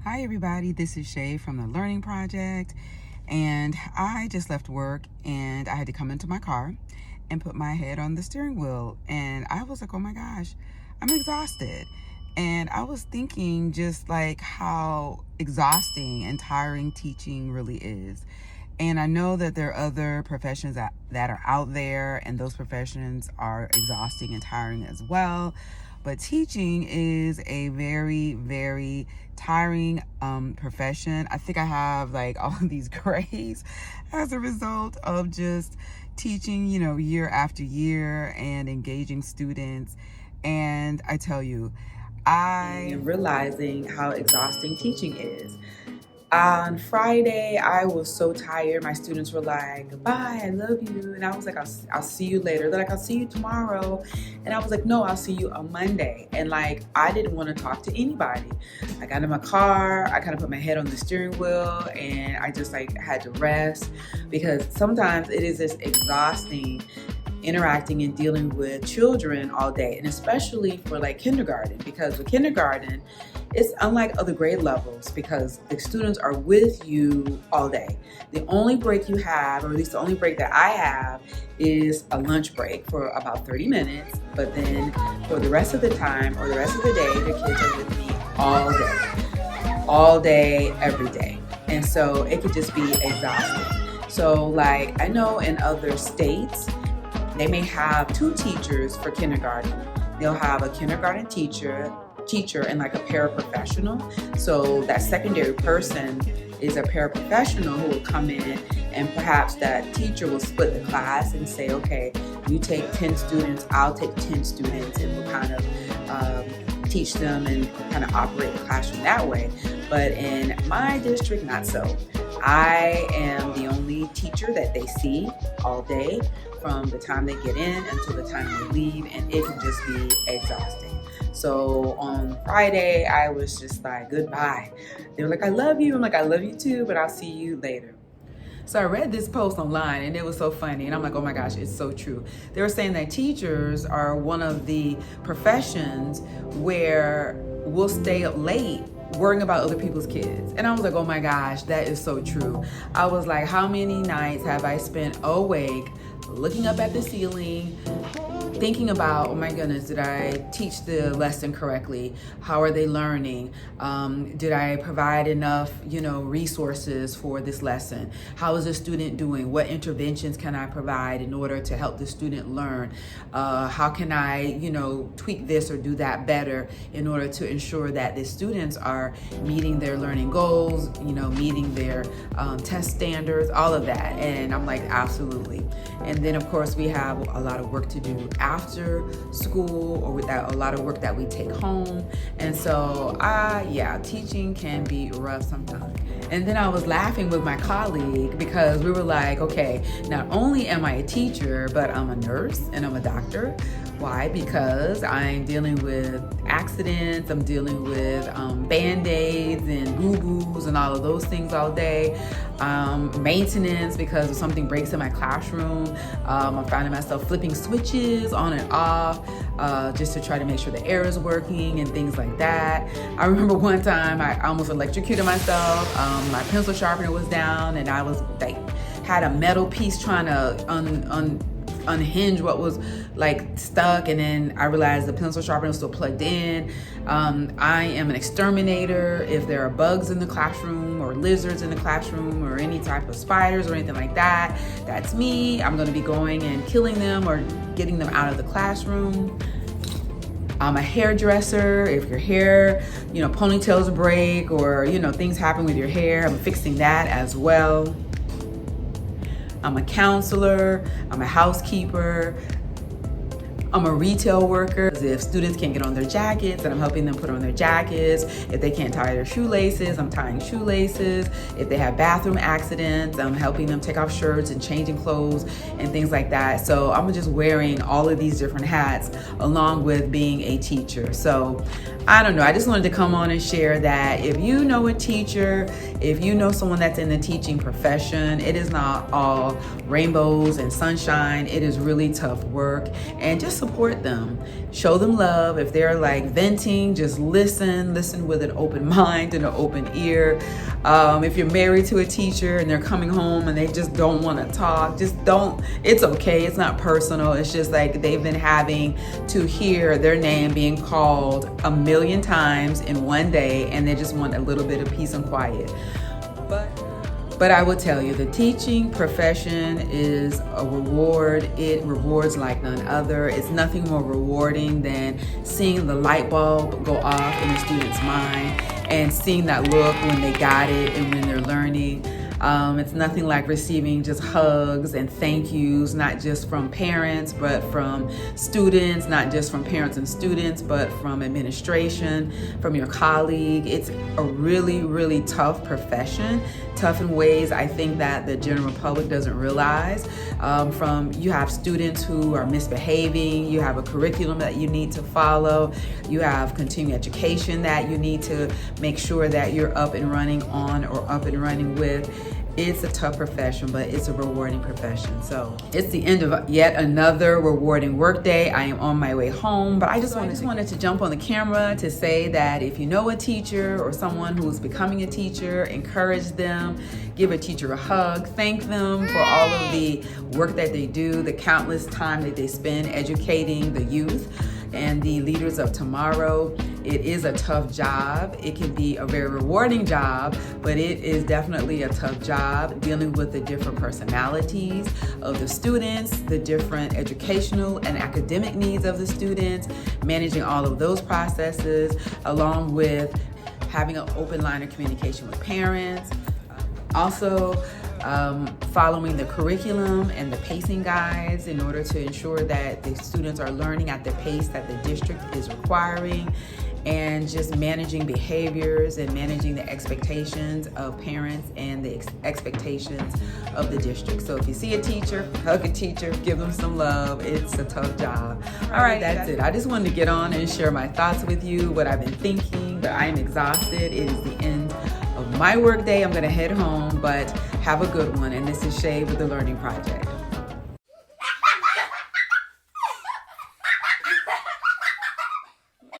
Hi everybody, this is Shay from the Learning Project, and I just left work and I had to come into my car and put my head on the steering wheel, and I was like, oh my gosh, I'm exhausted. And I was thinking just like how exhausting and tiring teaching really is. And I know that there are other professions that are out there, and those professions are exhausting and tiring as well. But teaching is a very, very tiring profession. I think I have like all of these grades as a result of just teaching, year after year and engaging students. And I tell you, I am realizing how exhausting teaching is. On Friday, I was so tired. My students were like, "Bye, I love you." And I was like, I'll see you later. They're like, "I'll see you tomorrow." And I was like, "No, I'll see you on Monday." And like, I didn't want to talk to anybody. I got in my car, I kind of put my head on the steering wheel, and I just like had to rest, because sometimes it is just exhausting interacting and dealing with children all day, and especially for like kindergarten, because with kindergarten, it's unlike other grade levels because the students are with you all day. The only break you have, or at least the only break that I have, is a lunch break for about 30 minutes. But then for the rest of the time or the rest of the day, the kids are with me all day, every day. And so it could just be exhausting. So like, I know in other states, they may have two teachers for kindergarten. They'll have a kindergarten teacher and like a paraprofessional. So that secondary person is a paraprofessional who will come in, and perhaps that teacher will split the class and say, okay, you take 10 students, I'll take 10 students, and we'll kind of teach them and kind of operate the classroom that way. But in my district, not so. I am the only teacher that they see all day, from the time they get in until the time they leave, and it can just be exhausting. So on Friday, I was just like, goodbye. They were like, I love you. I'm like, I love you too, but I'll see you later. So I read this post online, and it was so funny, and I'm like, oh my gosh, it's so true. They were saying that teachers are one of the professions where we'll stay up late worrying about other people's kids. And I was like, oh my gosh, that is so true. I was like, how many nights have I spent awake looking up at the ceiling, thinking about, oh my goodness, did I teach the lesson correctly? How are they learning? Did I provide enough, resources for this lesson? How is the student doing? What interventions can I provide in order to help the student learn? How can I, tweak this or do that better in order to ensure that the students are meeting their learning goals, meeting their test standards, all of that. And I'm like, absolutely. And then of course we have a lot of work to do after school, or a lot of work that we take home. And so teaching can be rough sometimes. And then I was laughing with my colleague because we were like, okay, not only am I a teacher, but I'm a nurse and I'm a doctor. Why? Because I'm dealing with accidents, I'm dealing with Band-Aids and boo-boos and all of those things all day. Maintenance, because if something breaks in my classroom, I'm finding myself flipping switches on and off just to try to make sure the air is working and things like that. I remember one time I almost electrocuted myself. My pencil sharpener was down, and I was like, had a metal piece trying to unhinge what was like stuck, and then I realized the pencil sharpener was still plugged in. I am an exterminator. If there are bugs in the classroom or lizards in the classroom or any type of spiders or anything like that, that's me. I'm going to be going and killing them or getting them out of the classroom. I'm a hairdresser. If your hair, ponytails break or, things happen with your hair, I'm fixing that as well. I'm a counselor, I'm a housekeeper, I'm a retail worker. If students can't get on their jackets, then I'm helping them put on their jackets. If they can't tie their shoelaces, I'm tying shoelaces. If they have bathroom accidents, I'm helping them take off shirts and changing clothes and things like that. So I'm just wearing all of these different hats along with being a teacher. So I don't know, I just wanted to come on and share that if you know a teacher, if you know someone that's in the teaching profession, it is not all rainbows and sunshine. It is really tough work. And just just support them, show them love. If they're like venting, just listen with an open mind and an open ear. If you're married to a teacher and they're coming home and they just don't want to talk, just don't, it's okay. It's not personal. It's just like they've been having to hear their name being called a million times in one day, and they just want a little bit of peace and quiet. But I will tell you, the teaching profession is a reward. It rewards like none other. It's nothing more rewarding than seeing the light bulb go off in a student's mind and seeing that look when they got it and when they're learning. It's nothing like receiving just hugs and thank yous, not just from parents, but from students, not just from parents and students, but from administration, from your colleague. It's a really, really tough profession, tough in ways I think that the general public doesn't realize. You have students who are misbehaving, you have a curriculum that you need to follow, you have continuing education that you need to make sure that you're up and running on or up and running with. It's a tough profession, but it's a rewarding profession. So it's the end of yet another rewarding workday. I am on my way home, but I just wanted to jump on the camera to say that if you know a teacher or someone who's becoming a teacher, encourage them, give a teacher a hug, thank them for all of the work that they do, the countless time that they spend educating the youth and the leaders of tomorrow. It is a tough job. It can be a very rewarding job, but it is definitely a tough job dealing with the different personalities of the students, the different educational and academic needs of the students, managing all of those processes, along with having an open line of communication with parents. Also, following the curriculum and the pacing guides in order to ensure that the students are learning at the pace that the district is requiring, and just managing behaviors and managing the expectations of parents and the expectations of the district. So if you see a teacher, hug a teacher, give them some love. It's a tough job. All right, that's it. I just wanted to get on and share my thoughts with you, what I've been thinking, but I am exhausted. It is the end of my work day. I'm gonna head home, but have a good one. And this is Shay with The Learning Project.